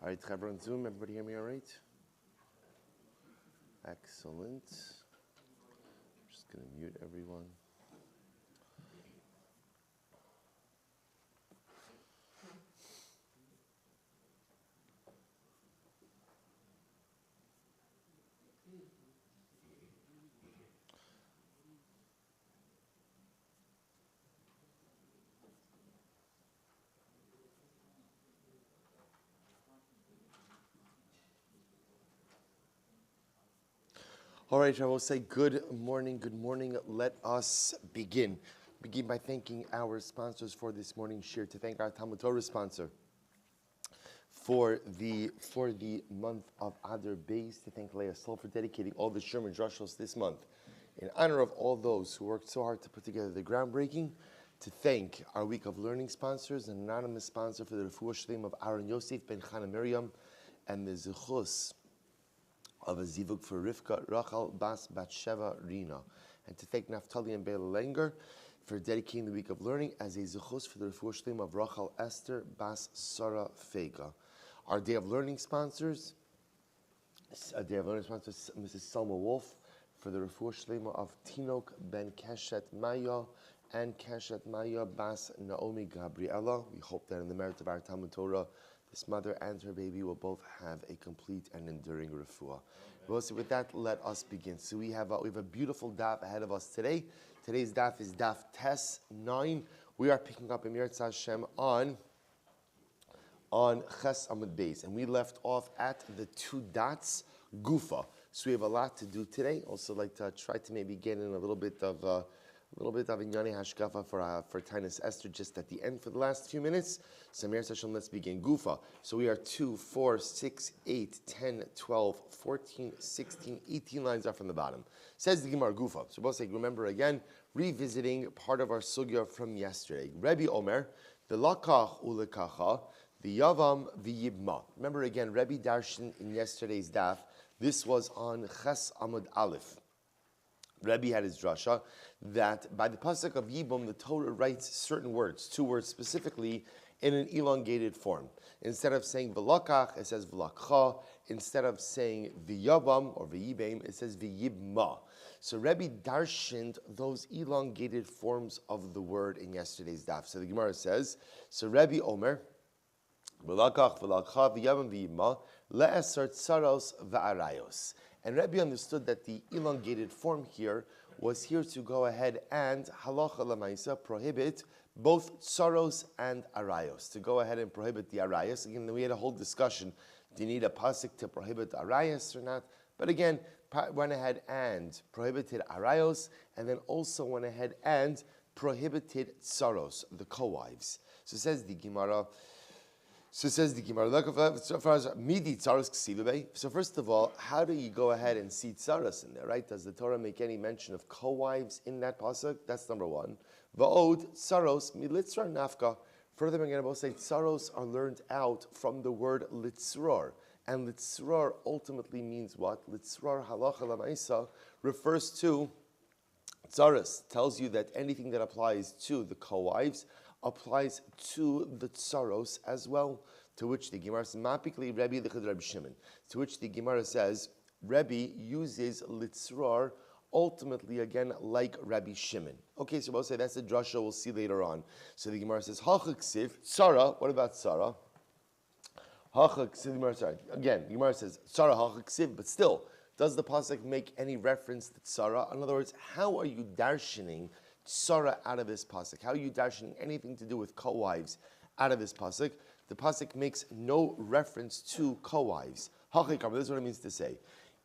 All right, Chaver on Zoom, everybody hear me all right? Excellent. I'm just going to mute everyone. All right, I will say good morning, good morning. Let us begin. Begin by thanking our sponsors for this morning's shir, to thank our Talmud Torah sponsor for the month of Adar Beis, to thank Leah Sol for dedicating all the Sherman Drushos this month in honor of all those who worked so hard to put together the groundbreaking, to thank our week of learning sponsors, an anonymous sponsor for the Refuah Shleim of Aaron Yosef ben Chana Miriam, and the Zechus of a zivug for Rivka Rachel Bas Batsheva Rina, and to thank Naftali and Bela Lenger for dedicating the week of learning as a zechus for the refuah shleim of Rachel Esther Bas Sarah Fega. Our day of learning sponsors, Mrs. Selma Wolf for the refuah shleim of Tinok Ben Keshet Maya and Keshet Maya Bas Naomi Gabriela. We hope that in the merit of our Talmud Torah, this mother and her baby will both have a complete and enduring refuah. Well, so with that, let us begin. So we have a beautiful daf ahead of us today. Today's daf is daf Tes 9. We are picking up Emir Hashem on Ches Amud Beis, and we left off at the 2 dots Gufa. So we have a lot to do today. Also, like to try to maybe get in a little bit of Inyani Hashkafa for Tainus Esther just at the end for the last few minutes. So Mir Hashem, let's begin. Gufa. So we are 2, 4, 6, 8, 10, 12, 14, 16, 18 lines up from the bottom. Says the Gemara Gufa. So we'll say, remember again, revisiting part of our sugya from yesterday. Rebbe Omer, the lakach ulekacha, the yavam v'yibma. Remember again, Rebbe Darshan in yesterday's daf. This was on Ches Amud Aleph. Rebbe had his drasha that by the pasuk of Yibum, the Torah writes certain words, 2 words specifically, in an elongated form. Instead of saying v'lakach, it says v'lakcha. Instead of saying v'yabam or v'yibam, it says v'yibma. So Rebbe darshaned those elongated forms of the word in yesterday's daf. So the Gemara says, so Rebbe Omer, v'lakach v'lakcha v'yabam v'yibma, le'esar tsaros v'arayos. And Rebbe understood that the elongated form here was here to go ahead and halacha lamaisa prohibit both tsaros and arayos, to go ahead and prohibit the arayos. Again, we had a whole discussion: do you need a pasuk to prohibit arayos or not? But again, went ahead and prohibited arayos, and then also went ahead and prohibited tsaros, the co-wives. So says the Gemara. So first of all, how do you go ahead and see tsaros in there, right? Does the Torah make any mention of co-wives in that pasuk? That's number one. Va'od tsaros militzrar nafka. Further, we're going to say tsaros are learned out from the word litzrar. And litzrar ultimately means what? Litzrar halacha lamaisa refers to tsaros, tells you that anything that applies to the co-wives applies to the tsaros as well. To which the Gemara says, "Mapikli Rebbe l'chad Rabbi Shimon." To which the Gemara says, Rebbe uses litzrar ultimately again like Rabbi Shimon. Okay, so we'll say that's the drasha we'll see later on. So the Gemara says, "Hachaksiv tzara." What about tzara? Hachaksiv. Sorry. Again, the Gemara says tzara hachaksiv, but still, does the pasuk make any reference to tzara? In other words, how are you darshaning Sarah out of this pasuk? How are you darshaning anything to do with co-wives out of this pasuk? The pasuk makes no reference to co-wives. Hachikam, this is what it means to say.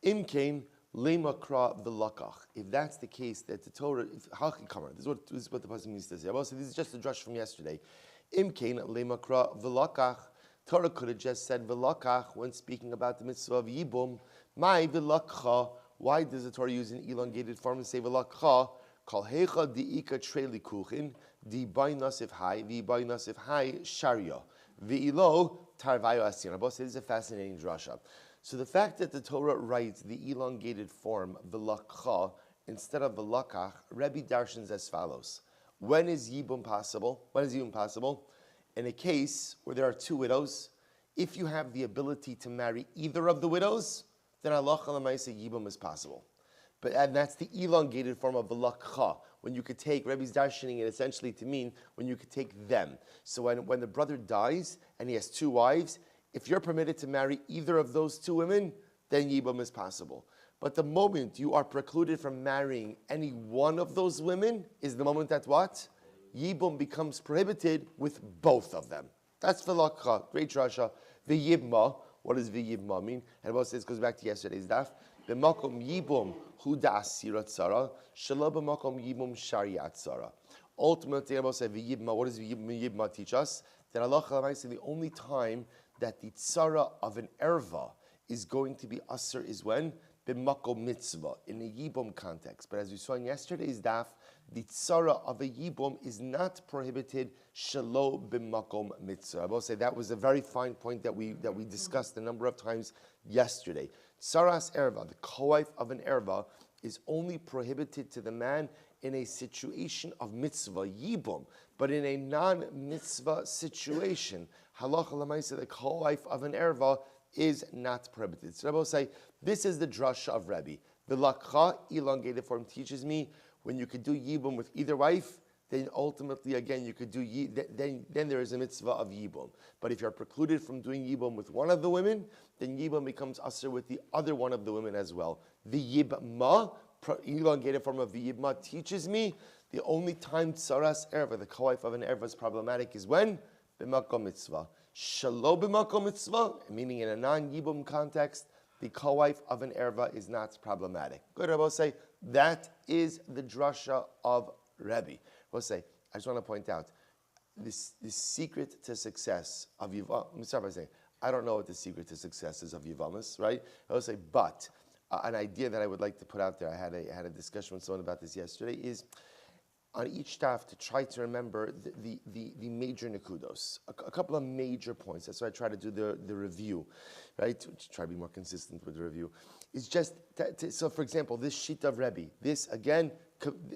Imkein lemakra v'lakach. If that's the case, that the Torah, hachikam, this is what the pasuk means to say. Also, this is just a drush from yesterday. Imkein lemakra v'lakach. Torah could have just said v'lakach when speaking about the mitzvah of yibum. My v'lakcha. Why does the Torah use an elongated form and say v'lakcha? Kol hecha diika treli kuchin di bay nasif hai sharia v'ilo tarvayo asir. This is a fascinating drasha. So the fact that the Torah writes the elongated form v'lakcha instead of v'lakach, Rebbe darshans as follows: when is yibum possible? When is yibum possible? In a case where there are 2 widows, If you have the ability to marry either of the widows, then halacha l'maisa yibum is possible. And that's the elongated form of velakcha, when you could take, Rebbe's darshaning it essentially to mean when you could take them. So when the brother dies and he has two wives, if you're permitted to marry either of those two women, then yibum is possible. But the moment you are precluded from marrying any one of those women is the moment that what? Yibum becomes prohibited with both of them. That's velakcha, great drasha. V'yibma, what does v'yibma mean? And what says goes back to yesterday's daf. B'makom yibum huda asirat tzara, shelo b'makom yibum shariat tzara. Ultimately, what does v'yibma teach us? That Allah is the only time that the tzara of an erva is going to be asr is when? B'makom mitzvah, in a yibum context. But as we saw in yesterday's daf, the tzara of a yibum is not prohibited shelo b'makom mitzvah. I will say that was a very fine point that we discussed a number of times yesterday. Tzaras erva, the co-wife of an erva, is only prohibited to the man in a situation of mitzvah, yibum, but in a non-mitzvah situation, halacha l'maisa, the co-wife of an erva is not prohibited. So Rebbe will say, this is the drasha of Rebbe. The lakcha, elongated form, teaches me when you could do yibum with either wife, then ultimately again you could do then there is a mitzvah of yibum. But if you're precluded from doing yibum with one of the women, then yibum becomes asr with the other one of the women as well. The yibma, elongated form of the yibma, teaches me the only time tzaras erva, the co-wife of an erva, is problematic is when? B'makom mitzvah. Shelo b'makom mitzvah, meaning in a non-yibum context, the co-wife of an erva is not problematic. Good, Rabbi say, that is the drasha of Rebbe. We'll say, I just want to point out, this secret to success of Yevamos, let me start by saying, I don't know what the secret to success is of Yevamos, right? I will say, but an idea that I would like to put out there, I had a discussion with someone about this yesterday, is on each staff to try to remember the major nekudos, a couple of major points. That's why I try to do the review, right? To try to be more consistent with the review. It's just, so for example, this sheet of Rebbe, this again,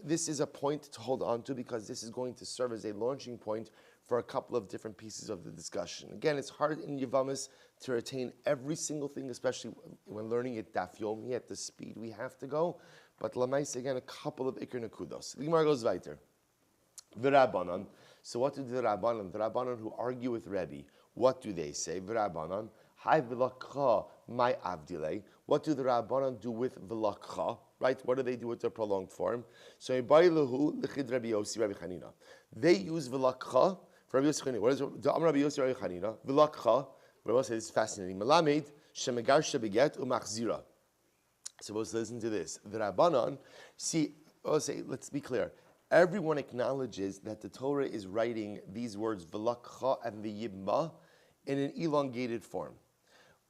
this is a point to hold on to because this is going to serve as a launching point for a couple of different pieces of the discussion. Again, it's hard in Yevamos to retain every single thing, especially when learning it daf yomi at the speed we have to go. But Lamais, again, a couple of ikr nekudos. The Gemara goes weiter. V'Rabbanan. So what do the Rabbanan? The Rabbanan who argue with Rebbe, what do they say? V'Rabbanan. Hai v'lakcha my avdilei. What do the Rabbanan do with v'lakcha? Right? What do they do with the prolonged form? So Bailahu l'chid Rabbi Yossi Rabbi Chanina. They use v'lakcha for Rabbi Yossi Chanina. What is it? Rabbi Yossi Rabbi Chanina? V'lakcha. What else is fascinating? Melamed shemegar shebeget umachzira. Supposed to listen to this. The Rabbanan, see, let's be clear. Everyone acknowledges that the Torah is writing these words, v'lakcha and v'yibma, in an elongated form.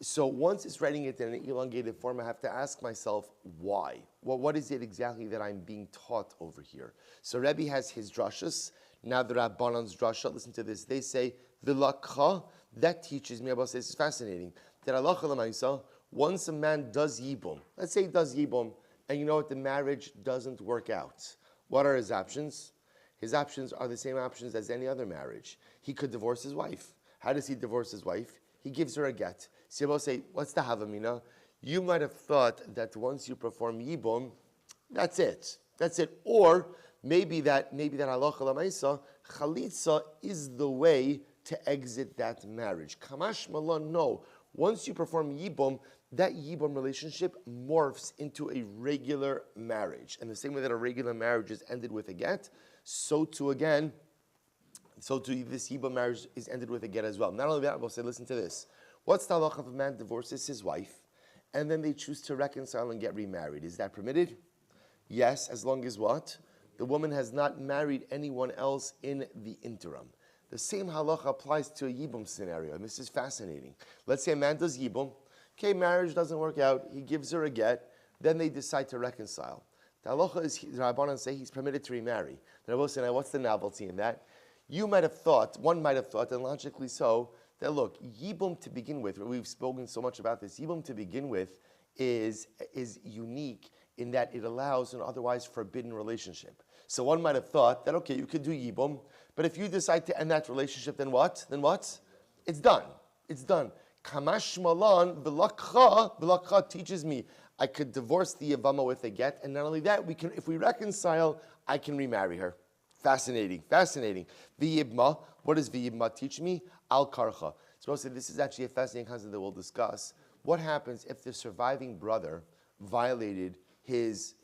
So once it's writing it in an elongated form, I have to ask myself, why? Well, what is it exactly that I'm being taught over here? So Rebbe has his drashas. Now the Rabbanan's drasha, listen to this. They say, v'lakcha, that teaches me, about this is fascinating, that halacha l'maisa, once a man does yibum, let's say he does yibum, and you know what, the marriage doesn't work out. What are his options? His options are the same options as any other marriage. He could divorce his wife. How does he divorce his wife? He gives her a get. So you will say, what's the havamina? You might have thought that once you perform yibum, that's it. That's it. Or maybe that halacha l'maisa, chalitza is the way to exit that marriage. Kamash malon, no. Once you perform yibum, that yibum relationship morphs into a regular marriage. And the same way that a regular marriage is ended with a get, so too this yibum marriage is ended with a get as well. Not only that, we'll say, listen to this. What's the halacha if a man divorces his wife, and then they choose to reconcile and get remarried? Is that permitted? Yes, as long as what? The woman has not married anyone else in the interim. The same halacha applies to a yibum scenario, and this is fascinating. Let's say a man does yibum, okay, marriage doesn't work out, he gives her a get, then they decide to reconcile. The halacha is, the Rabbanan say he's permitted to remarry. The Rabbanan say, now what's the novelty in that? One might have thought, and logically so, that look, yibum to begin with, we've spoken so much about this, yibum to begin with is unique in that it allows an otherwise forbidden relationship. So one might have thought that, okay, you could do yibum, but if you decide to end that relationship, then what? It's done. It's done. Kamash malan v'lakcha teaches me I could divorce the Yevama with a get, and not only that, we can, if we reconcile, I can remarry her. Fascinating. V'yibma, what does v'yibma teach me? Al karcha. So I'll say this is actually a fascinating concept that we'll discuss. What happens if the surviving brother violated his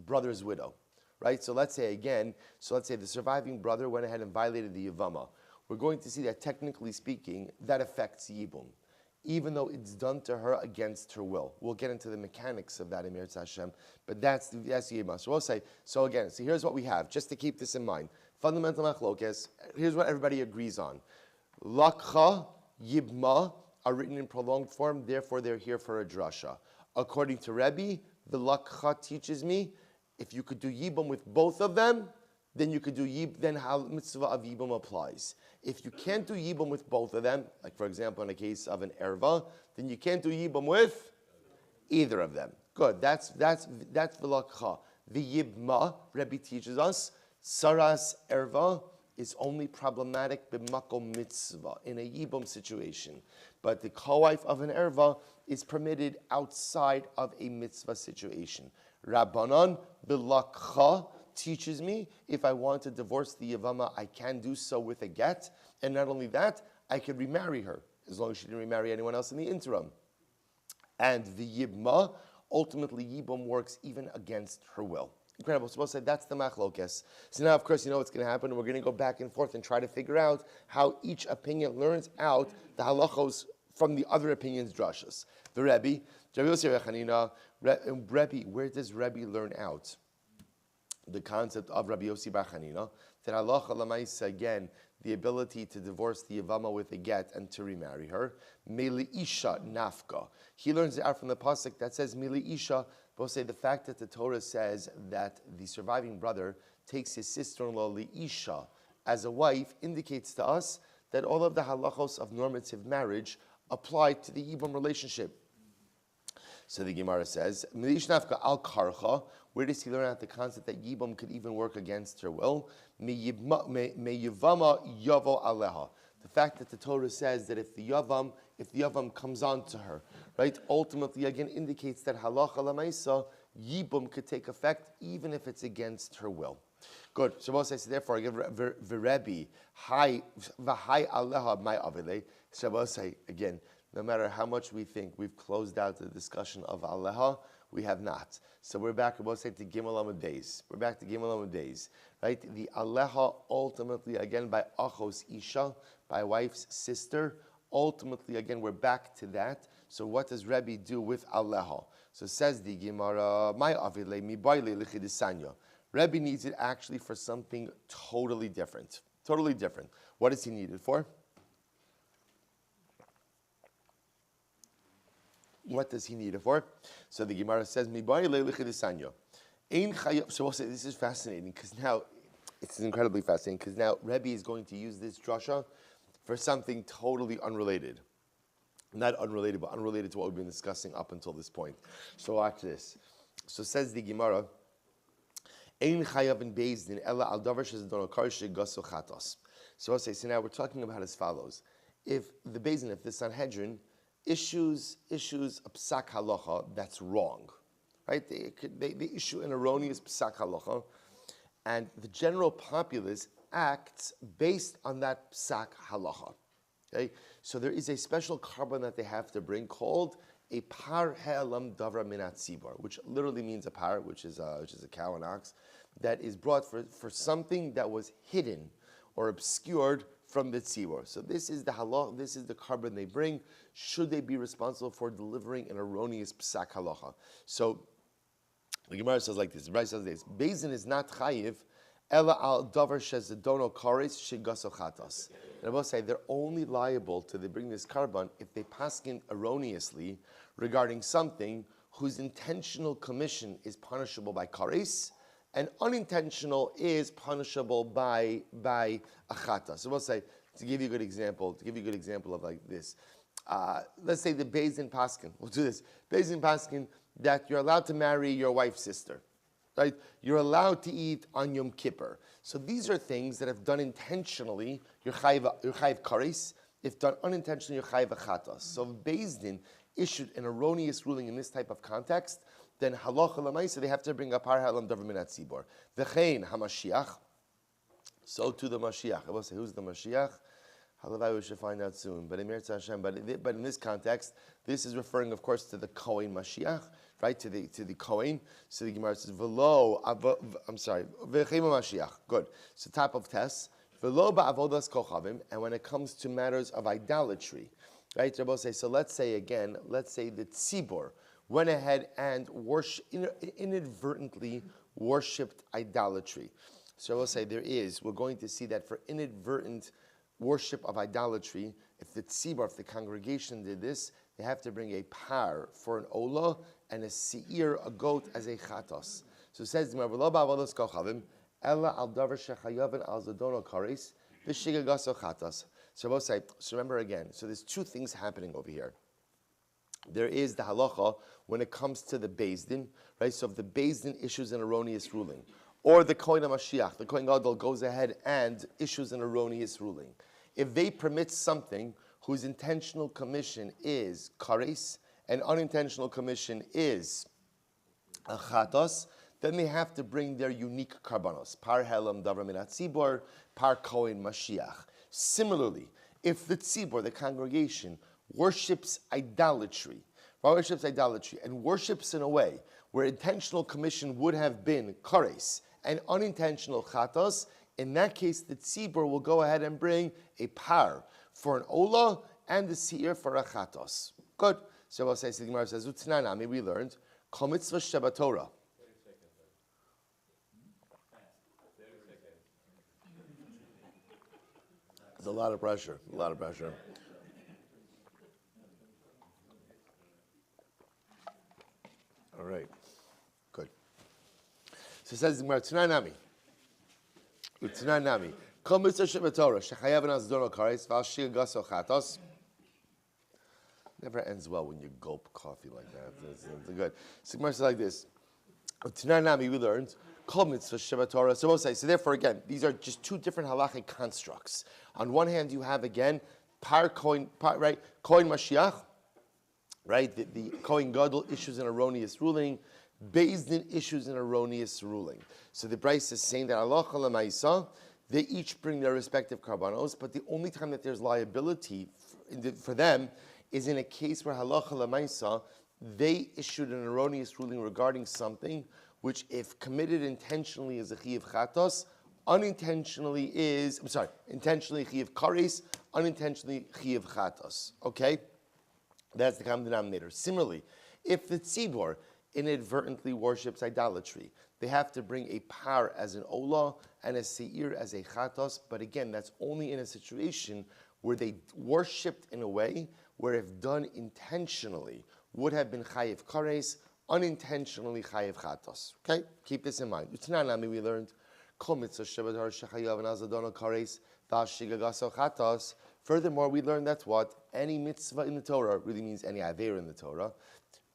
brother's widow? Right? So let's say the surviving brother went ahead and violated the Yevama. We're going to see that technically speaking, that affects Yibum, even though it's done to her against her will. We'll get into the mechanics of that in Mirz Hashem, but that's Yibum. So we'll say, so here's what we have, just to keep this in mind. Fundamental machlokes, here's what everybody agrees on. Lakcha, Yibma are written in prolonged form, therefore they're here for a drasha. According to Rebbe, the Lakcha teaches me, if you could do Yibum with both of them, then you could do Yibum, then how mitzvah of Yibum applies. If you can't do Yibum with both of them, like for example in a case of an erva, then you can't do Yibum with either of them. Good, that's v'lakcha. The Yibma, Rebbe teaches us, saras erva is only problematic b'makom mitzvah, in a Yibum situation. But the co-wife of an erva is permitted outside of a mitzvah situation. Rabbanan b'lakcha teaches me if I want to divorce the Yevama, I can do so with a get. And not only that, I can remarry her, as long as she didn't remarry anyone else in the interim. And the Yibma, ultimately Yibum works even against her will. Incredible. So we'll say that's the machlokes. So now, of course, you know what's going to happen. We're going to go back and forth and try to figure out how each opinion learns out the halachos from the other opinions' drashas. The Rebbe, where does Rebbe learn out the concept of Rabbi Yossi Bar Chanina, that halacha l'maisa, again, the ability to divorce the Yevama with a get and to remarry her, meli isha nafka. He learns it out from the pasuk that says meli isha. We'll say the fact that the Torah says that the surviving brother takes his sister-in-law li isha as a wife indicates to us that all of the halachos of normative marriage apply to the Yibum relationship. So the Gemara says, Milish nafka al karcha. Where does he learn out the concept that Yibum could even work against her will? Me Yevama yavo aleha. The fact that the Torah says that if the Yavam comes on to her, right, ultimately again indicates that halacha lamaisa, Yibum could take effect even if it's against her will. Good. Shabbos says, therefore, I give Rebbe, hi aleha my avile. Shabbos say, again, no matter how much we think we've closed out the discussion of aleha, we have not. So we're back, we'll say, to Gimel Amud Beis. We're back to Gimel Amud Beis, right? The aleha ultimately, again, by achos isha, by wife's sister, ultimately, again, we're back to that. So what does Rebbe do with aleha? So says the Gemara, my avile mi baile lichidisanya. Rebbe needs it actually for something totally different. Totally different. What does he need it for? What does he need it for? So the Gemara says, so we'll say this is fascinating because now, it's incredibly fascinating because now Rebbe is going to use this drasha for something totally unrelated. Not unrelated, but unrelated to what we've been discussing up until this point. So watch this. So says the Gemara, so I'll say, so now we're talking about as follows. If the Sanhedrin issues a psak halacha that's wrong, right? They issue an erroneous psak halacha, and the general populace acts based on that psak halacha. Okay, so there is a special carbon that they have to bring called a par he'elam davra minat tzibor, which literally means a par, which is a cow and ox, that is brought for something that was hidden or obscured from the tzibor. So this is the halach, this is the carbon they bring. Should they be responsible for delivering an erroneous psak halacha? So the Gemara says like this, the Rebbe says this, Beis Din is not chayiv, ela al davar shezedono kares shegaso chatas. And I will say they're only liable to they bring this carbon if they paskin erroneously regarding something whose intentional commission is punishable by kares, and unintentional is punishable by achata. So we'll say, to give you a good example of like this. Let's say the Beis Din paskin. We'll do this. Beis Din paskin that you're allowed to marry your wife's sister, right? You're allowed to eat on Yom Kippur. So these are things that have done intentionally. You're chayiv kares. If done unintentionally, you're chayiv achatos. So if Beis Din issued an erroneous ruling in this type of context, then halacha l'maisa, they have to bring a par halam davar min hatzibor. V'chein hamashiach. So to the Mashiach. I will say, who's the Mashiach? Halavai, we should find out soon. But in this context, this is referring, of course, to the Kohen Mashiach, right? To the Kohen. So the Gemara says, "V'lo." I'm sorry, V'chein Mashiach. Good. So top of test. V'lo ba'avodas kochavim. And when it comes to matters of idolatry, right? Rabbi say. So let's say the Tzibor went ahead and inadvertently worshipped idolatry. So I will say we're going to see that for inadvertent worship of idolatry, if the tzibor, if the congregation did this, they have to bring a par for an olah and a seir, a goat, as a chatos. So it says, so I will say, so remember again, so there's two things happening over here. There is the halacha when it comes to the Beis Din, right? So if the Beis Din issues an erroneous ruling, or the Kohen HaMashiach, the Kohen Gadol goes ahead and issues an erroneous ruling. If they permit something whose intentional commission is kares and unintentional commission is a chatos, then they have to bring their unique karbanos. Par helam davar min hatzibor, par Kohen Mashiach. Similarly, if the tzibor, the congregation, worships idolatry, and worships in a way where intentional commission would have been kares, and unintentional chatos, in that case, the tzibur will go ahead and bring a par for an olah and the seir for a chatos. Good. So I'll say, the Gemara says, Utnanami, we learned, Kol mitzvah Shabbatorah. There's a lot of pressure. All right. Good. So it says, Utnanami. Kol mitzvah Shabbatorah, shechayav v'nazdono kares, v'al shir gaso chatos. Never ends well when you gulp coffee like that. It's good. So Gemara says like this. Utnanami, we learned, Kol mitzvah Shabbatorah. So we'll say, so therefore again, these are just two different halachic constructs. On one hand, you have again, Kohen Mashiach, right? The Kohen Gadol issues an erroneous ruling. Beis Din issues an erroneous ruling. So the Bryce is saying that halacha l'maisa, they each bring their respective karbanos, but the only time that there's liability for them is in a case where halacha l'maisa, they issued an erroneous ruling regarding something which, if committed intentionally, is a chiyuv chatos, intentionally chiyuv kares, unintentionally chiyuv chatos. Okay, that's the common denominator. Similarly, if the tzibor inadvertently worships idolatry, they have to bring a par as an olah and a seir as a chatos. But again, that's only in a situation where they worshipped in a way where, if done intentionally, would have been chayiv kares, unintentionally chayiv chatos. Okay, keep this in mind. Utnanami, we learned, Kol mitzvah shechayav v'nazadono kares, v'al shiga gaso chatos. Furthermore, we learned that what any mitzvah in the Torah really means any aver in the Torah.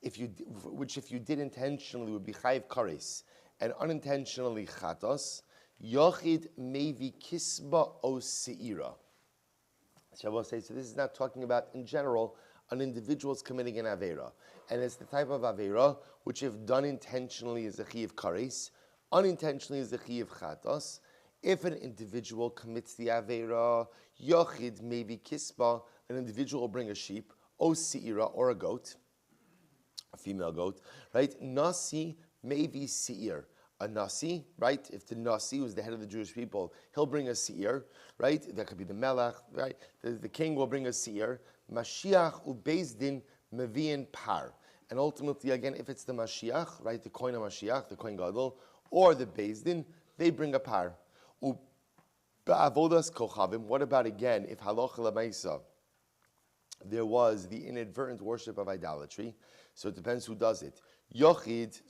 If you did intentionally would be chayiv kares and unintentionally chatos, yochid mevi kisba o seira. Shabbos says, so this is not talking about in general an individual's committing an avera, and it's the type of avera which, if done intentionally, is a chiyav kares, unintentionally is a chiyav chatos. If an individual commits the avera, yochid mevi kisba, an individual will bring a sheep, o seira, or a goat, a female goat, right? Nasi maybe seir. A nasi, right? If the nasi, who's the head of the Jewish people, he'll bring a seir, right? That could be the melech, right? The king will bring a seir. Mashiach ubeis din meviin par. And ultimately, again, if it's the Mashiach, right? The Kohen Mashiach, the Kohen Gadol, or the Beis Din, they bring a par. Ba'avodas kochavim. What about again if halacha l'maisa there was the inadvertent worship of idolatry? So it depends who does it. Yochid,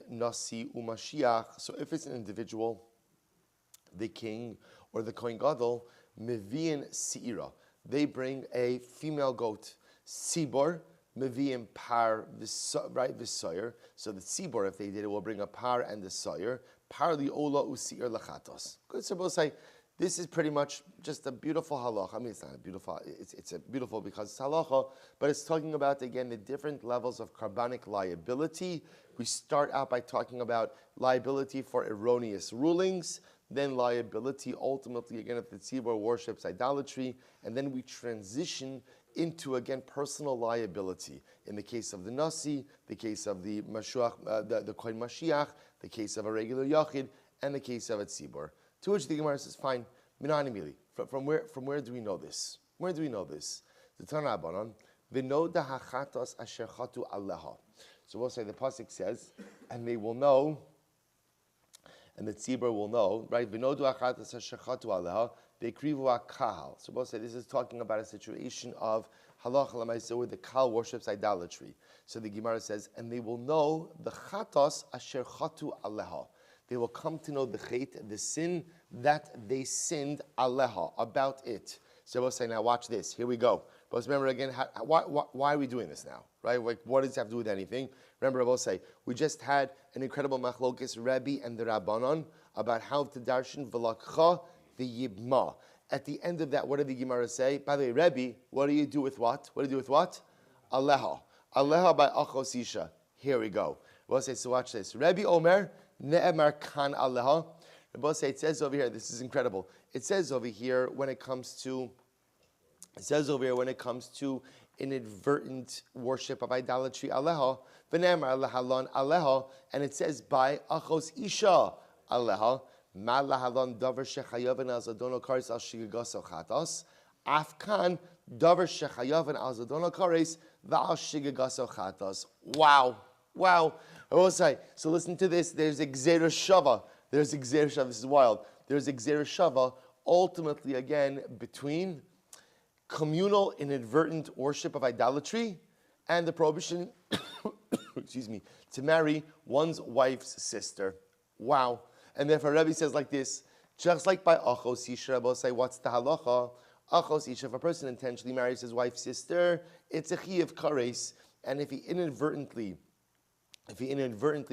Nasi, Umashiach. So if it's an individual, the king or the Kohen Gadol, Mevian Seira. They bring a female goat. Sibor, Mevian Par, right, Visoyer. So the Sibor, if they did it, will bring a par and the Soyer. Par li Ola Usiir Lachatos. Good, so we'll say This is pretty much just a beautiful halacha. I mean, it's not a beautiful, it's a beautiful because it's halacha, but it's talking about, again, the different levels of carbonic liability. We start out by talking about liability for erroneous rulings, then liability ultimately, again, if the tzibor worships idolatry, and then we transition into, again, personal liability. In the case of the Nasi, the case of the Mashiach, the Kohen Mashiach, the case of a regular Yachid, and the case of a tzibor. To which the Gemara says, fine, minani mili. From where do we know this? Where do we know this? The Tana Abanon, v'noda hachatos asher chatu aleha. So we'll say the pasuk says, and they will know, and the tzibur will know, right? V'nodu hachatos asher chatu aleha, ve'krivu kahal. So we'll say this is talking about a situation of halacha l'maaseh where the kahal worships idolatry. So the Gemara says, and they will know the chatos asher chatu aleha. They will come to know the chait, the sin that they sinned aleha, about it. So we'll say, now watch this. Here we go. But remember again, why are we doing this now? Right? Like, what does it have to do with anything? Remember, I will say, we just had an incredible machlokes, Rebbe and the Rabbanon, about how to darshan v'lakcha v'yibma. At the end of that, what did the Gemara say? By the way, Rebbe, what do you do with what? What do you do with what? Aleha. Aleha by achos isha. Here we go. We'll say, so watch this. Rebbe Omer, ne'emar kan aleha. We'll say, it says over here, this is incredible. It says over here, when it comes to inadvertent worship of idolatry, aleha, v'ne'emar lehalon aleha, and it says by achos isha aleha, ma lahalon davar shechayavan al zadono kares al shigagoso chatos, afkan davar shechayavan al zadono kares v'al shigagoso chatos. Wow. Wow. I will say, so listen to this, there's a gzeira shava. There's a gzeira shava, this is wild. There's a gzeira shava, ultimately again, between communal inadvertent worship of idolatry and the prohibition, excuse me, to marry one's wife's sister. Wow. And therefore Rebbe says like this, just like by achos isha, Rebbe will say, what's the halacha? Achos isha, if a person intentionally marries his wife's sister, it's a chiyuv kares, and if he inadvertently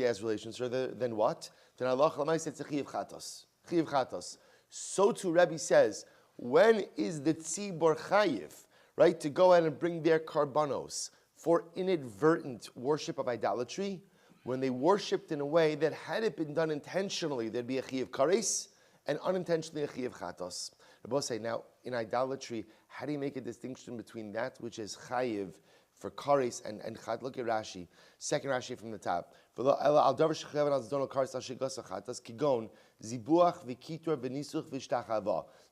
has relations with her, then what? Then Allah says it's a chiyuv chatos. Chiyuv chatos. So too Rebbe says, when is the tzibor chayiv, right, to go ahead and bring their karbanos for inadvertent worship of idolatry? When they worshipped in a way that had it been done intentionally, there'd be a chiyuv kares, and unintentionally a chiyuv chatos. Rebbe say, now, in idolatry, how do you make a distinction between that which is chayiv for kares and chat? Look at Rashi. Second Rashi from the top. So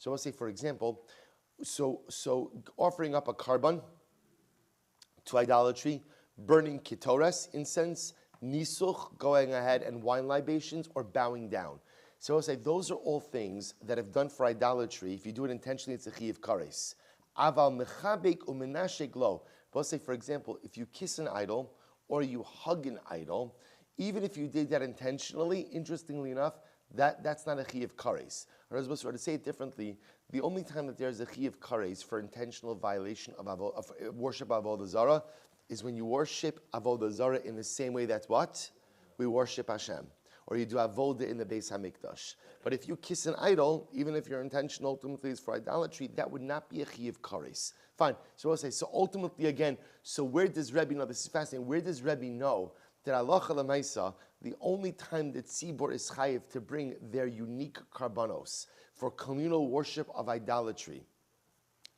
we'll say, for example, so offering up a karban to idolatry, burning ketoras, incense, nisuch, going ahead and wine libations, or bowing down. So we'll say those are all things that if done for idolatry, if you do it intentionally, it's a chiyuv kares. Aval mechabek umenashek lo. We'll say, for example, if you kiss an idol or you hug an idol, even if you did that intentionally, interestingly enough, that's not a chiyuv kares. Or as to say it differently, the only time that there's a chiyuv kares for intentional violation of worship of avodah zarah is when you worship avodah zarah in the same way that what? We worship Hashem. Or you do avodah in the Beis HaMikdash. But if you kiss an idol, even if your intention ultimately is for idolatry, that would not be a chiyuv kares. Fine. So we'll say, so ultimately again, so where does Rebbe know, this is fascinating, where does Rebbe know that halacha l'maisa, the only time that tzibor is chayiv to bring their unique karbanos for communal worship of idolatry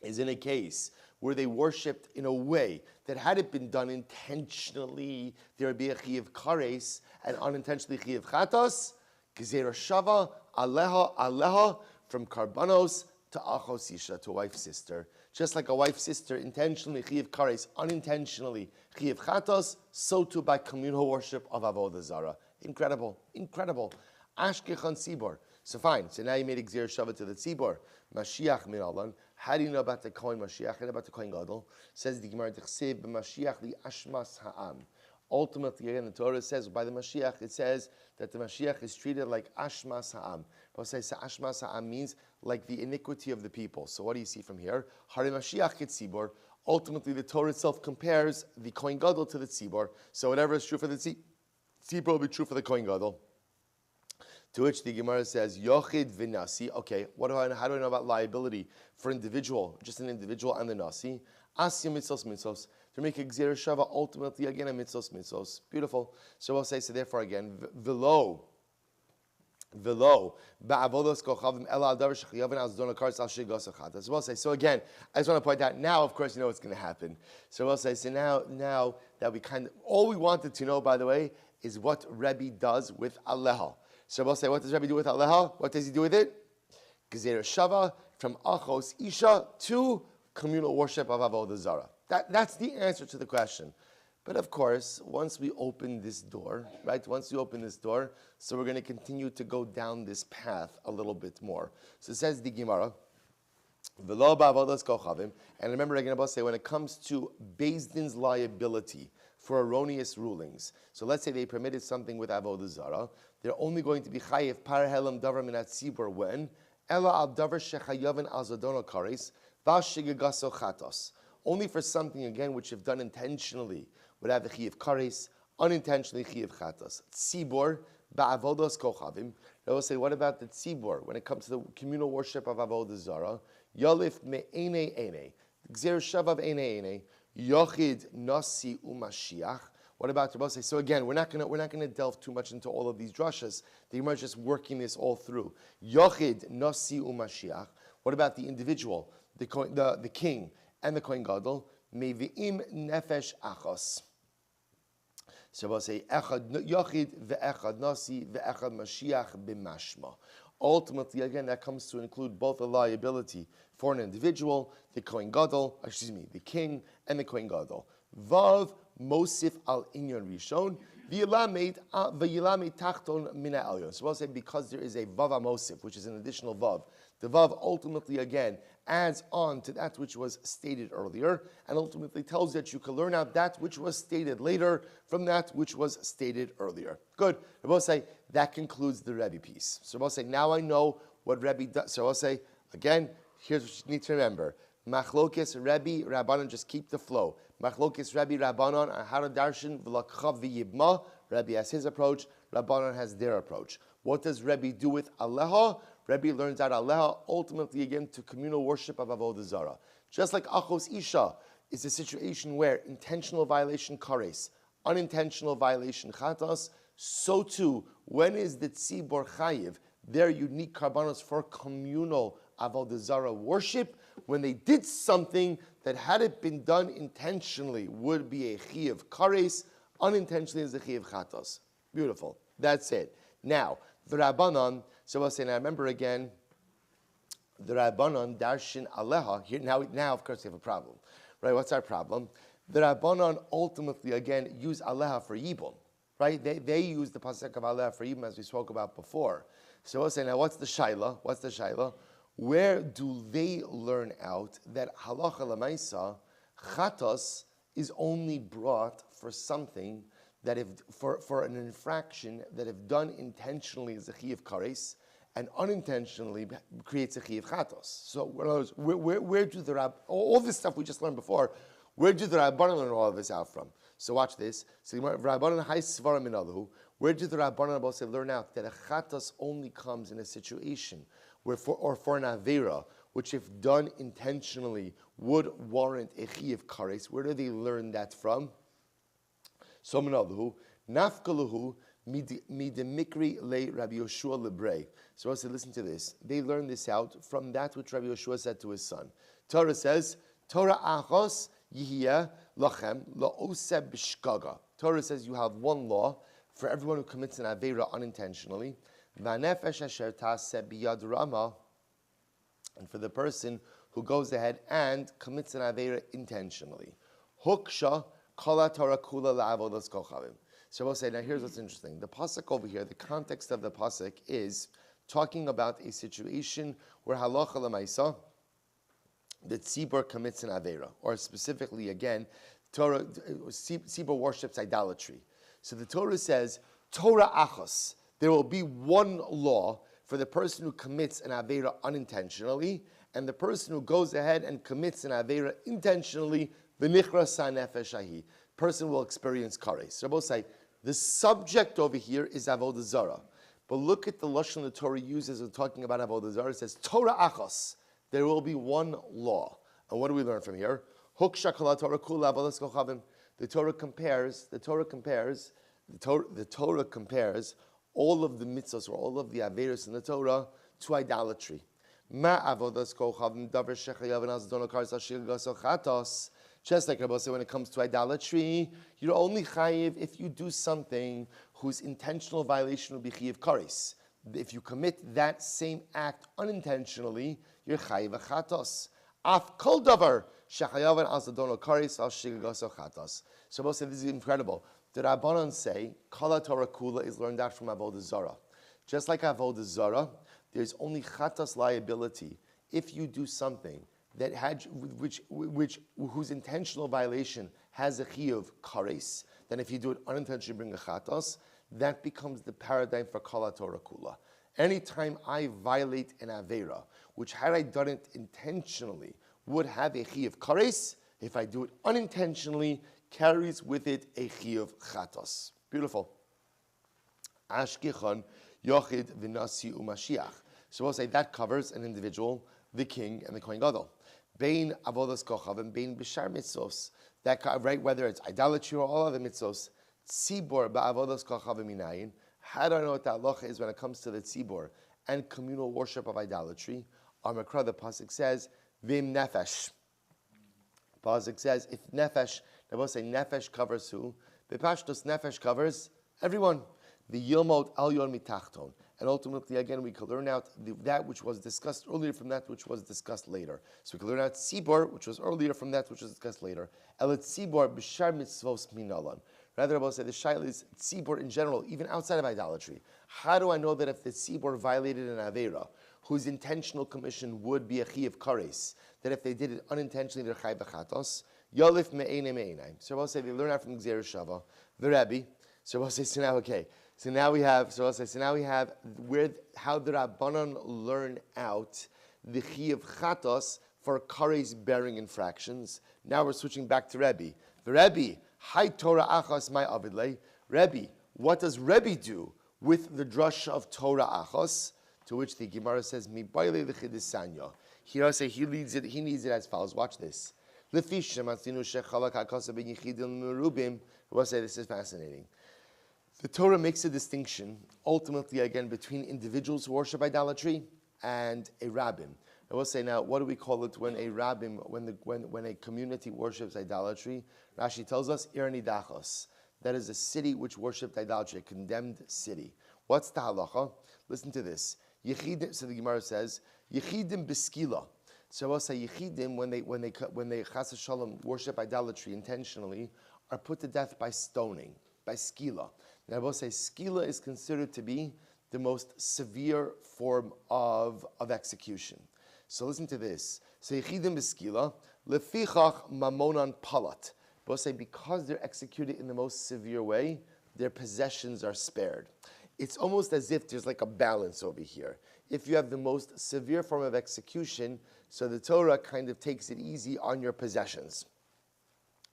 is in a case where they worshipped in a way that had it been done intentionally, there would be a chiyuv kares, and unintentionally chiyuv chatos, gzeira shava, aleha, from karbanos to achos isha, to a wife's sister. Just like a wife's sister intentionally chiyuv kares, unintentionally chiyuv chatos, so too by communal worship of avodah zarah. Incredible, incredible. Ashkechan tzibor. So fine. So now you made a gzeira shava to the tzibor. Mashiach min Alan. How do you know about the Kohen Mashiach and about the Kohen Gadol? Says the Gemara, "T'chsev b'Mashiach li ashmas ha'am." Ultimately, again, the Torah says by the Mashiach, it says that the Mashiach is treated like ashmas ha'am. But say ashmas ha'am means like the iniquity of the people. So what do you see from here? Hare Mashiach tzibor. Ultimately, the Torah itself compares the Kohen Gadol to the tzibor. So whatever is true for the tzibor will be true for the Kohen Gadol. To which the Gemara says, Yochid v'nasi. Okay, how do I know about liability for individual, just an individual and the nasi? Asya mitzos. To make a gzera shava, ultimately again a mitzos. Beautiful. So we'll say, so therefore again, v'lo ba'avodos kochavim ela adavar shechiyavin al zdona kares al shigos achat. So we'll say, so again, I just want to point out, now of course you know what's going to happen. So we'll say, so now that we all we wanted to know, by the way, is what Rebbe does with aleha. So we'll say, what does Rebbe do with aleha? What does he do with it? Gezerah shava, from achos isha to communal worship of avodah zara. That's the answer to the question. But of course, once we open this door, right? So we're going to continue to go down this path a little bit more. So it says the Gemara, v'lo ba'avodas kochavim. And remember again, I'll say, when it comes to Beis Din's liability for erroneous rulings, so let's say they permitted something with avodah zara, they're only going to be chayiv par helam davar minat tzibur when ela al davar shechayavin al zadono kares v'ashigagaso chatos. Only for something again which if done intentionally would have the chiyav kares, unintentionally chiyav chatos. Tzibur ba'avodos kochavim. I will say, what about the tzibur when it comes to the communal worship of avodah zara? Yalif me'ene ene, gzer shavav ene ene, yochid nasi umashiach. What about the say? So again, we're not gonna delve too much into all of these drashas. The Gemara is just working this all through. Yochid nasi umashiach. What about the individual, the king and the kohen gadol? Mevi'im nefesh achos. So we'll say echad yochid ve'echad nasi ve'echad mashiach b'mashma. Ultimately, again, that comes to include both a liability for an individual, the kohen gadol, the king, and the kohen gadol. Vav mosif al inyan rishon v'yilamed tachton mina elyon. So we'll say because there is a vav mosif, which is an additional vav. The vav ultimately again adds on to that which was stated earlier, and ultimately tells that you can learn out that which was stated later from that which was stated earlier. Good. We'll say that concludes the Rebbe piece. So we'll say now I know what Rebbe does. So I'll say again. Here's what you need to remember. Machlokes Rebbe Rabbanon, just keep the flow. Machlokes Rebbe Rabbanon on how to darshan v'lakchav v'yibma. Rebbe has his approach. Rabbanon has their approach. What does Rebbe do with aleha? Rebbe learns out aleha ultimately again to communal worship of avodah zara. Just like achos isha is a situation where intentional violation kares, unintentional violation chatas. So too, when is the tzibor chayiv their unique karbanos for communal avodah zara worship? When they did something that had it been done intentionally would be a chiyav kares, unintentionally is a chiyav chatos. Beautiful. That's it. Now, the Rabbanon, so I'll say, now remember again, the Rabbanon darshin aleha, here now of course we have a problem. Right, what's our problem? The Rabbanon ultimately again use aleha for yibum. Right? They use the pasuk of aleha for yibum as we spoke about before. So we'll say, now what's the shaila? Where do they learn out that halacha lemaisa chatos is only brought for something that if for an infraction that if done intentionally is a chiyav kares and unintentionally creates a chiyav chatos? So where do the all this stuff we just learned before? Where do the Rabbanon learn all of this out from? So watch this. So Rabbanon hay svarim min alahu. Where do the Rabbanon learn out that a chatos only comes in a situation where for an avera, which if done intentionally would warrant a chiyav kares? Where do they learn that from? So min alahu nafkaluhu midemikri le Rabbi Yoshua lebrei. So I said, listen to this. They learn this out from that which Rabbi Yoshua said to his son. Torah says, Torah achos yihiyeh lachem la'oseh b'shgaga. Torah says you have one law for everyone who commits an aveira unintentionally, v'nefesh asher taseh biyad rama, and for the person who goes ahead and commits an aveira intentionally. Huksha kala Torah kula la'avodas kochavim. So we'll say, now here's what's interesting. The pasuk over here, the context of the pasuk is talking about a situation where halacha l'maisa, the tzibur commits an aveira, or specifically again, Torah tzibur worships idolatry. So the Torah says, Torah achos, there will be one law for the person who commits an aveira unintentionally, and the person who goes ahead and commits an aveira intentionally, v'nichra sa nefesh ahi, person will experience kares. So both say, the subject over here is avodah zara, But look at the lashon the Torah uses when talking about avodah zarah. It says Torah achos. There will be one law. And what do we learn from here? Huksha kol Torah kula avodas kochavim. The Torah compares all of the mitzvahs or all of the averos in the Torah to idolatry. Ma avodas kochavim davar shechayav as donokars ashir gasochatos. Just like Rabbi said, when it comes to idolatry, you're only chayiv if you do something whose intentional violation will be chayiv kares. If you commit that same act unintentionally, you're chayiv achatos. Af kol davar shechayav as donokars ashir gasochatos. So Rabbi said, this is incredible. The Rabbanan say, Kala Torah Kula is learned out from Avodah Zarah. Just like Avodah Zarah, there's only chatas liability if you do something that whose intentional violation has a chiyuv kares. Then if you do it unintentionally, bring a chatas, that becomes the paradigm for Kala Torah Kula. Anytime I violate an avera, which had I done it intentionally, would have a chiyuv kares, if I do it unintentionally, carries with it a chiyuv chatos. Beautiful. Ashkechon yochid v'nasi u'mashiach. So we'll say that covers an individual, the king and the kohen gadol. Bein avodas kochavim, bein b'shar mitzvos. That right, whether it's idolatry or all other mitzvos. Tzibor ba'avodas kochavim minayin. How do I know what that halacha is when it comes to the tzibor and communal worship of idolatry? Amakra, the pasuk says, vim nefesh. Pasuk says, if nefesh, they will say nefesh covers who? Bepashtos nefesh covers everyone. The yilmot al yon mitachton. And ultimately, again, we can learn out that which was discussed earlier from that which was discussed later. So we can learn out tzibor, which was earlier from that which was discussed later. Elet tzibor b'shar mitzvos minalan. Rather, I will say the shaila is tzibor in general, even outside of idolatry. How do I know that if the tzibor violated an avera, whose intentional commission would be a chiyuv kares, that if they did it unintentionally, they're chayv v'chatos? Yolif me'einem me'einaim. So I will say they learn out from Gzeir Shava, the Rebbe. So I will say, so now, okay. So now we have where how the Rabbanon learn out the chiyuv chatos for kares bearing infractions. Now we're switching back to Rebbe. The Rebbe, Hai Torah achos my avidle. Rebbe, what does Rebbe do with the drush of Torah achos? To which the Gemara says, Mi baile l'chidisanya. Here I say he needs it as follows. Watch this. We'll say this is fascinating. The Torah makes a distinction, ultimately again, between individuals who worship idolatry and a rabbin. I will say now, what do we call it when a rabbin, when a community worships idolatry? Rashi tells us, Ir Nidachos. That is a city which worshipped idolatry, a condemned city. What's the halacha? Listen to this. Yechidim, so the Gemara says, Yechidim beskila. So I will say Yechidim, when they chas v'shalom worship idolatry intentionally, are put to death by stoning, by skila. Now I will say skila is considered to be the most severe form of execution. So listen to this. So Yechidim beskila, lefichach mamonan palat. I will say because they're executed in the most severe way, their possessions are spared. It's almost as if there's like a balance over here. If you have the most severe form of execution, so the Torah kind of takes it easy on your possessions.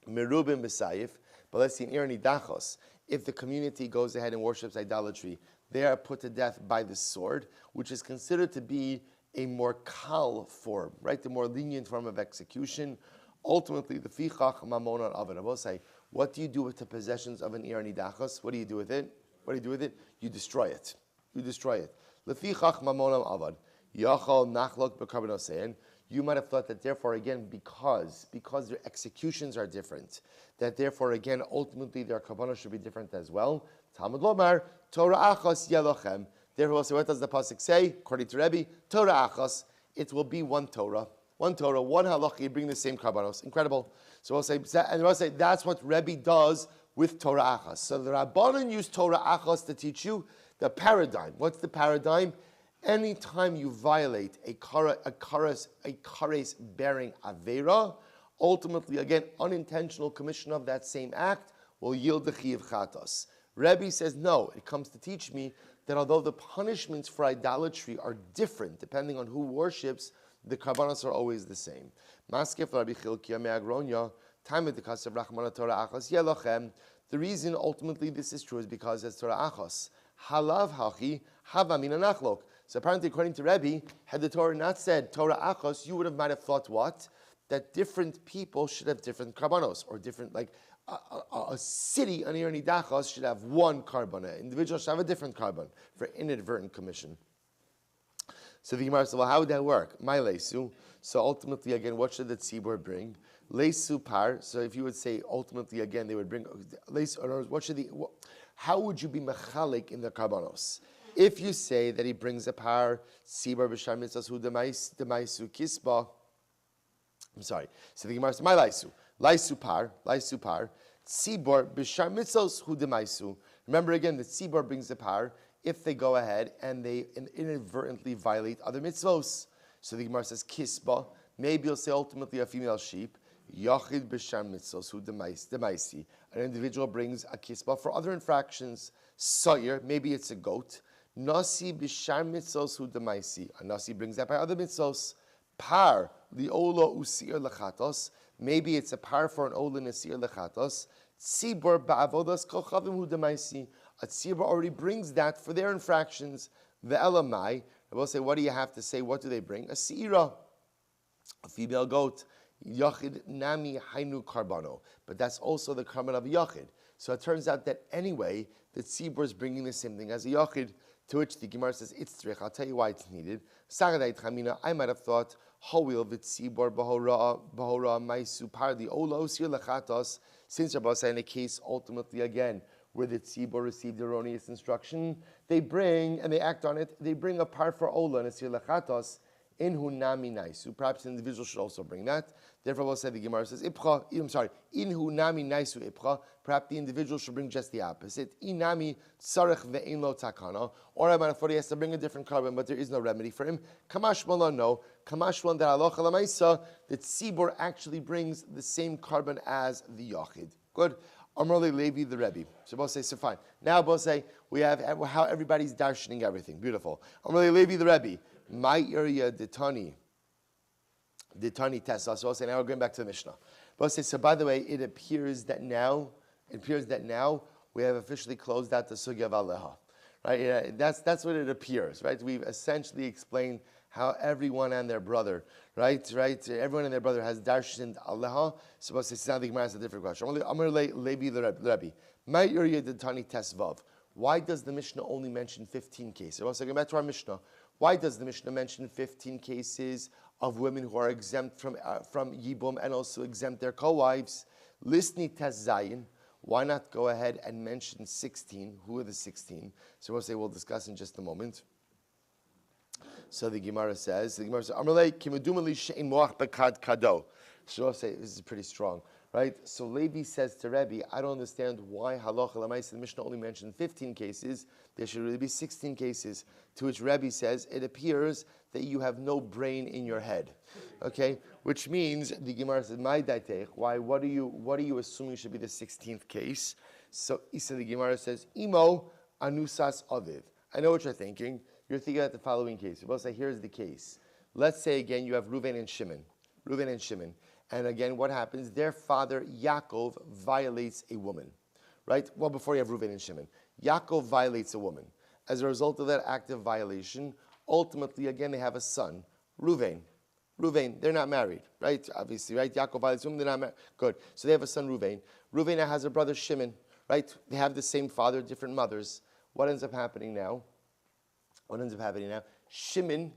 Merubim b'sayif, but let's see in Ir Nidachos, if the community goes ahead and worships idolatry, they are put to death by the sword, which is considered to be a more kal form, right? The more lenient form of execution. Ultimately, the fichach mamonan avid. I will say, what do you do with the possessions of an Ir Nidachos? What do you do with it? What do you do with it? You destroy it. You destroy it. Lefichach mamonam avad. Yachal nachlok b'karbonosein. You might have thought that therefore again, because their executions are different, that therefore again, ultimately their kavanah should be different as well. Talmud lomar, Torah achos yelochem. Therefore, we'll say, what does the pasuk say? According to Rebbe, Torah achos, it will be one Torah, one halacha, you bring the same karbanos. Incredible. So we'll say, that's what Rebbe does with Torah achos. So the Rabbanan use Torah achos to teach you the paradigm. What's the paradigm? Anytime you violate a kares bearing avera, ultimately, again, unintentional commission of that same act will yield the chiyuv chatos. Rebbe says, no, it comes to teach me that although the punishments for idolatry are different, depending on who worships, the karbanos are always the same. Maskef Rabbi Chilkiah me'agronya, time of the kasav rachmana Torah achos yelochem. The reason ultimately this is true is because it's Torah achos. Halav hachi Hava mina nachlok. So apparently, according to Rebbe, had the Torah not said Torah achos, you might have thought what? That different people should have different karbanos, or different, like a city on Irani Dachos should have one carbon. An individual should have a different carbon for inadvertent commission. So the Gemara said, well, how would that work? My lesu. So ultimately, again, what should the tzibur bring? Lesu par. So if you would say, ultimately, again, they would bring lesu. Or what should how would you be mechalik in the karbanos? If you say that he brings a par, tzibur b'shar mitzvahs hu demaisu kisba. I'm sorry. So the Gemara says, my leisu par, tzibur b'shar mitzvahs hu demaisu. Remember again, the tzibur brings the par if they go ahead and they inadvertently violate other mitzvos. So the Gemara says, kisba. Maybe you'll say ultimately a female sheep. Yachid b'shar mitzvos hu demaisi. An individual brings a kisba for other infractions. Sayir, maybe it's a goat. Nasi b'shar mitzvos hu demaisi. A nasi brings that by other mitzvos. Par li'ola usir lechatos. Maybe it's a par for an ola nasir lechatos. Tzibur ba'avodas kochavim hu demaisi. A tzibur already brings that for their infractions. The elamai. I will say, what do you have to say? What do they bring? A seira, a female goat. Yachid nami hainu karbano. But that's also the karban of a yachid. So it turns out that anyway, the tzibur is bringing the same thing as a yachid. To which the Gemara says, it's tzrich. I'll tell you why it's needed. Sagadait chamina. I might have thought, hawil v'tzibur bahora maisu pardi ola osir lechatos. Since Rabbi said in a case, ultimately again, where the tzibur received erroneous instruction, they bring, and they act on it, they bring a par for ola and asir lechatos in hunami naisu. Perhaps the individual should also bring that. Therefore, we'll say the Gemara says, ipcha, I'm sorry, in hunami naisu ipcha, perhaps the individual should bring just the opposite. Inami tsarech ve'in lo takana, or I might have thought he has to bring a different carbon, but there is no remedy for him. Kamash mala, no. Kamash one that halacha lamaisa, the tzibur actually brings the same carbon as the yachid. Good. Amrli Levi the Rebbe. So both say, so fine. Now both say, we have how everybody's darshaning everything. Beautiful. Amrli Levi the Rebbe. My area Ditani Tessa. So I'll say, now we're going back to the Mishnah. Both say, so by the way, it appears that now we have officially closed out the Sugya of Aleha. Right? That's what it appears, right? We've essentially explained how everyone and their brother, right? Everyone and their brother has darshan Aleha. So it's not the Gemara has a different question. Amar Levi the Rebbe. My area the Tani Tesvav. Why does the Mishnah only mention 15 cases? So going back to our Mishnah. Why does the Mishnah mention 15 cases of women who are exempt from Yibum and also exempt their co-wives? Lisni Tes Zayin. Why not go ahead and mention 16? Who are the 16? So we'll discuss in just a moment. So the Gemara says, Amalei kimudumali she'in moach bekad kado. So I'll say, this is pretty strong, right? So Levi says to Rebbe, I don't understand why halacha l'maisa the Mishnah only mentioned 15 cases. There should really be 16 cases. To which Rebbe says, it appears that you have no brain in your head. Okay? Which means, the Gemara says, my daitech, why, what are you assuming should be the 16th case? So Isa the Gemara says, Imo anusas aviv. I know what you're thinking. You're thinking about the following case. We'll say, here's the case. Let's say again you have Reuven and Shimon. And again, what happens? Their father, Yaakov, violates a woman. Right? Well, before you have Reuven and Shimon. Yaakov violates a woman. As a result of that act of violation, ultimately, again, they have a son, Reuven. They're not married, right? Obviously, right? Yaakov violates a woman, they're not married. Good. So they have a son, Reuven. Reuven now has a brother, Shimon, right? They have the same father, different mothers. What ends up happening now? Shimon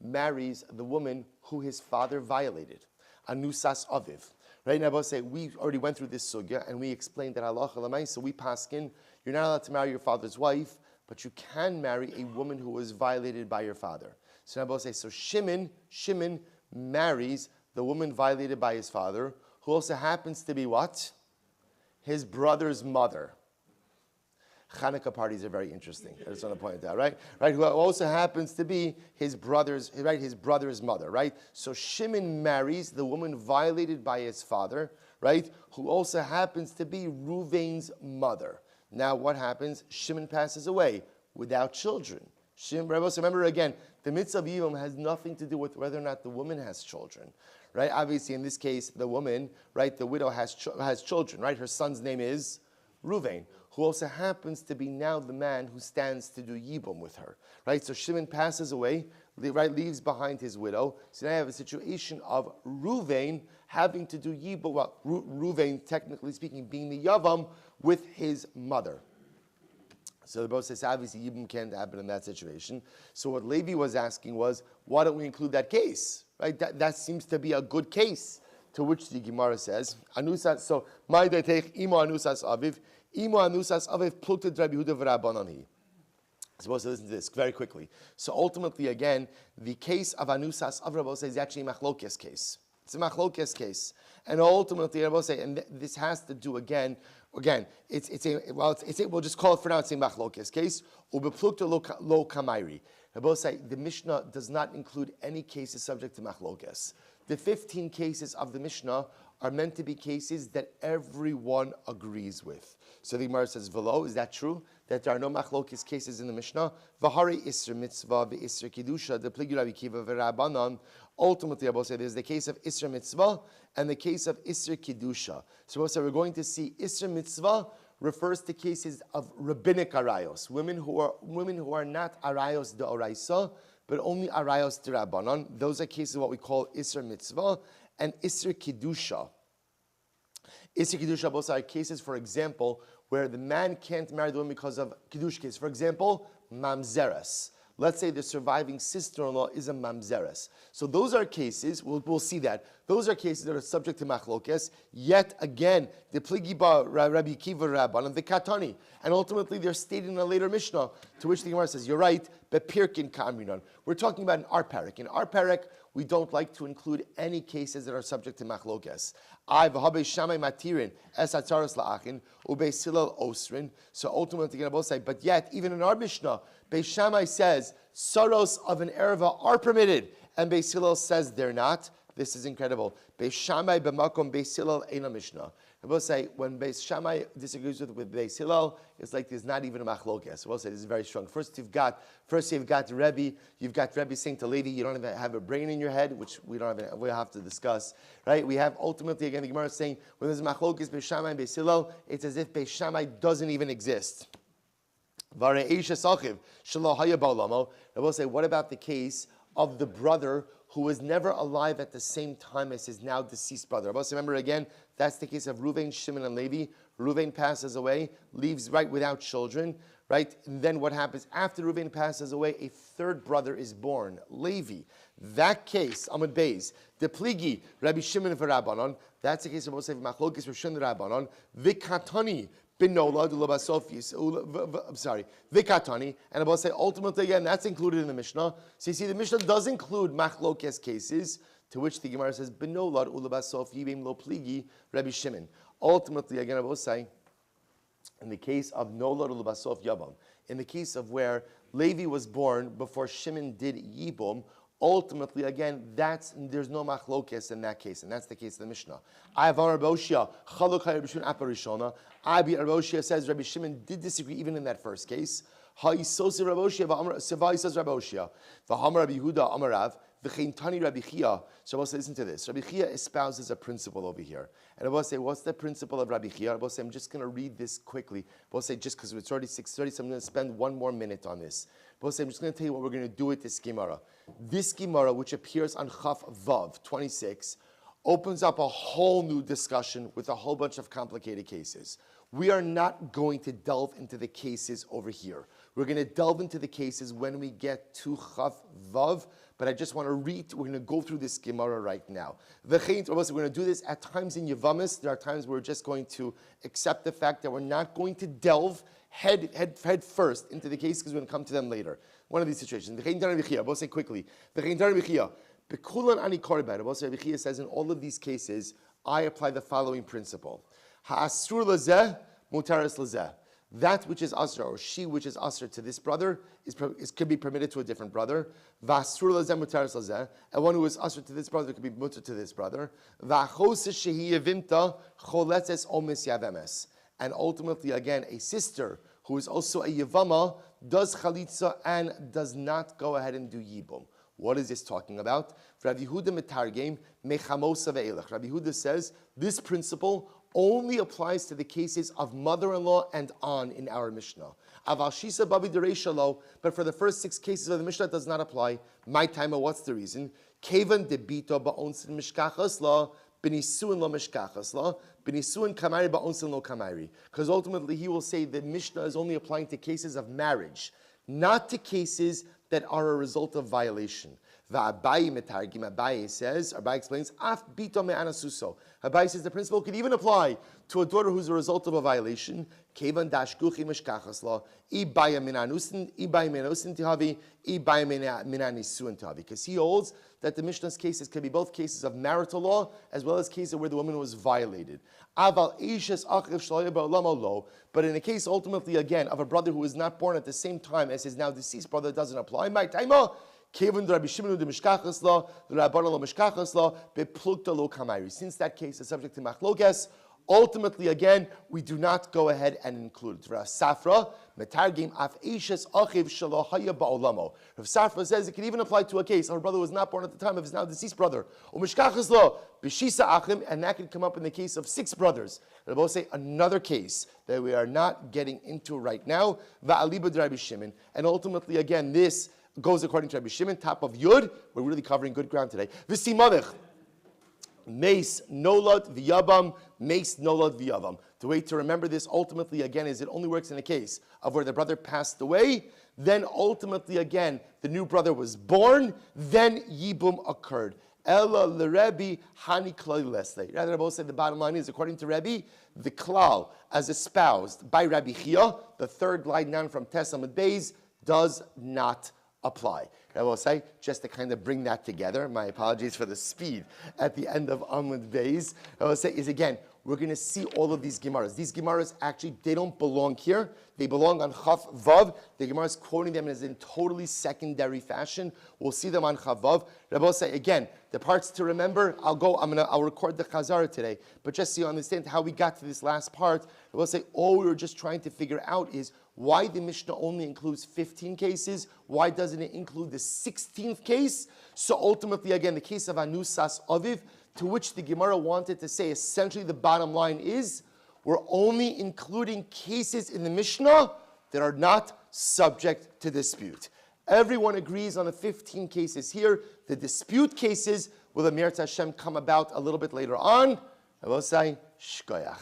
marries the woman who his father violated. Anusas aviv. Right now, both say, we already went through this sugya, and we explained that halacha l'maisa, we paskin, you're not allowed to marry your father's wife, but you can marry a woman who was violated by your father. So now both say, so Shimon marries the woman violated by his father, who also happens to be what? His brother's mother. Hanukkah parties are very interesting. I just want to point out, right? Who also happens to be his brother's mother, right? So Shimon marries the woman violated by his father, right? Who also happens to be Reuven's mother. Now, what happens? Shimon passes away without children. Remember again, the mitzvah of Yevamos has nothing to do with whether or not the woman has children, right? Obviously, in this case, the woman, right, the widow has children, right? Her son's name is Reuven. who also happens to be now the man who stands to do Yibum with her, right? So Shimon passes away, right, leaves behind his widow. So now you have a situation of Ruvain having to do Yibum, well, Ruvain, technically speaking, being the Yavam with his mother. So the Rebbe says, obviously, Yibum can't happen in that situation. So what Levi was asking was, why don't we include that case? Right? That seems to be a good case. To which the Gemara says, Anusas, so, my detech imo anusas aviv, imo anusas aviv plukted Rabbi Yehuda v'Rabbanan. Supposed to listen to this very quickly. So ultimately, again, the case of anusas of Rabbi is actually a machlokes case. It's a machlokes case. And ultimately, Rabbi say, and this has to do again, we'll just call it for now, it's a machlokes case. Ubeplukta lo kamairi. Rabbi say, the Mishnah does not include any cases subject to machlokes. The 15 cases of the Mishnah are meant to be cases that everyone agrees with. So the Gemara says, Velo, is that true? That there are no machlokes cases in the Mishnah? V'hari isr mitzvah v'isr kiddusha, the pligi Rabbi Kiva v'Rabbanan. Ultimately, I will say there's the case of isr mitzvah and the case of isr kiddusha. So we're going to see isr mitzvah refers to cases of rabbinic arayos, women who are not arayos de oraisa, but only arayos de rabbanon. Those are cases of what we call isr mitzvah and isr kiddusha. Isr kiddusha both are cases, for example, where the man can't marry the woman because of kiddush case. For example, mamzeres. Let's say the surviving sister-in-law is a mamzeres. So those are cases, we'll see that. Those are cases that are subject to machlokes. Yet again, the pligiba Rabbi Kiva Rabban and the katani. And ultimately they're stated in a later Mishnah, to which the Gemara says, you're right, bepirkin ka'amrinon. We're talking about an arparik. In arparik, we don't like to include any cases that are subject to machlokes. I v'habei shamay matirin es atzaros la'achin ubei silal osrin. So ultimately, I'm both say, but yet even in our Mishnah, Beis Shammai says saros of an erva are permitted, and Beis Hillel says they're not. This is incredible. Beis Shammai b'makom Beis Hillel eina Mishnah. I will say when Beis Shammai disagrees with Beis Hillel, it's like there's not even a machlokes. I will say this is very strong. First you've got Rebbe. You've got Rebbe saying to Levi, you don't even have a brain in your head, which we have to discuss, right? We have ultimately again the Gemara saying when there's machlokes Beis Shammai and Beis Hillel, it's as if Beis Shammai doesn't even exist. I will say, what about the case of the brother who was never alive at the same time as his now deceased brother? I will say, remember again, that's the case of Reuven, Shimon, and Levi. Reuven passes away, leaves right without children, right? And then what happens after Reuven passes away? A third brother is born, Levi. That case, Amud Beis, the pligi Rabbi Shimon v'Rabbanon. That's the case of Moshe Machlokes Rishon Rabbanon. Vikatani. Binola, Vikatani, and I will say ultimately again that's included in the Mishnah. So you see, the Mishnah does include machlokes cases, to which the Gemara says Binola ulabasof yibim lo pligi Rabbi Shimon. Ultimately, again, I will say, in the case of Nola ulabasof Yabam, in the case of where Levi was born before Shimon did Yibum, ultimately, again, there's no machlokes in that case, and that's the case of the Mishnah. Abi Arboshia says Rabbi Shimon did disagree even in that first case. Ha'isose Raboshia v'Savai Raboshia v'Hamar Rabbi Yehuda Amarav v'Cheintani Rabbi Chia. So I will say, listen to this. Rabbi Chia espouses a principle over here, and I will say, what's the principle of Rabbi Chia? I will say, I'm just going to read this quickly. I will say, just because it's already 6:30, so I'm going to spend one more minute on this. I will say, I'm just going to tell you what we're going to do with this Gemara. This Gemara, which appears on Chaf Vav 26, opens up a whole new discussion with a whole bunch of complicated cases. We are not going to delve into the cases over here. We're going to delve into the cases when we get to Chaf Vav, but I just want to we're going to go through this Gemara right now. We're going to do this at times in Yevamos. There are times we're just going to accept the fact that we're not going to delve head first into the case because we're going to come to them later. One of these situations. I will say quickly. Rabbi Chia says in all of these cases, I apply the following principle. Ha'asur lazeh, mutaris lazeh. That which is asr, or she which is asr to this brother, could be permitted to a different brother. V'asur lazeh, mutaris lazeh. And one who is asr to this brother could be mutar to this brother. V'achos shehi yevimta, choletzes omis yavemes. And ultimately, again, a sister who is also a yevama does chalitza and does not go ahead and do yibum. What is this talking about? Rabbi Yehuda metargem mechamosa ve'elach. Rabbi Yehuda says this principle only applies to the cases of mother-in-law and on in our Mishnah. Aval shisa babi dereisha lo, but for the first 6 cases of the Mishnah, it does not apply. My timer, what's the reason? Kevan debito ba'onsin mishkachas la, benisuin lo mishkachas la, benisuin kamari ba'onsin lo kamari. Because ultimately he will say the Mishnah is only applying to cases of marriage, not to cases that are a result of violation. Va'abai metargim, Abai says, Abai explains, af bito me'anasuso. Abai says the principle could even apply to a daughter who's a result of a violation. Kevan dashkuchi mishkachas la, ibaya minanusin, ibaya minanusin tihavi, ibaya minanisuin tihavi. Because he holds that the Mishnah's cases can be both cases of marital law as well as cases where the woman was violated. Aval ishes achiv shloya ba'olamo lo. But in a case ultimately again of a brother who was not born at the same time as his now deceased brother, doesn't apply. My taima. Since that case is subject to machlokas, ultimately again we do not go ahead and include it. Rav Safra says it can even apply to a case of a brother who was not born at the time of his now deceased brother. And that can come up in the case of 6 brothers. They both say another case that we are not getting into right now. And ultimately again this goes according to Rabbi Shimon, top of Yud. We're really covering good ground today. V'simanich, meis nolad v'yavam, meis nolad v'yavam. The way to remember this ultimately again is it only works in a case of where the brother passed away, then ultimately again the new brother was born, then yibum occurred. Ella l'Rebbe hani klal lesle. Rather, I both say the bottom line is according to Rebbe, the klal as espoused by Rabbi Chia, the third line down from Tesamud Beis, does not apply. I will say, just to kind of bring that together, my apologies for the speed at the end of Amud Beis, I will say is again, we're going to see all of these Gemaras. These Gemaras actually, they don't belong here. They belong on Chaf Vav. The Gemara is quoting them in totally secondary fashion. We'll see them on Chaf Vav. I will say again, the parts to remember, I'll record the Chazara today, but just so you understand how we got to this last part, I will say all we were just trying to figure out is why the Mishnah only includes 15 cases. Why doesn't it include the 16th case? So ultimately, again, the case of Anusas Aviv, to which the Gemara wanted to say, essentially the bottom line is, we're only including cases in the Mishnah that are not subject to dispute. Everyone agrees on the 15 cases here. The dispute cases will, Amir Hashem, come about a little bit later on. I will say, Shkoyach.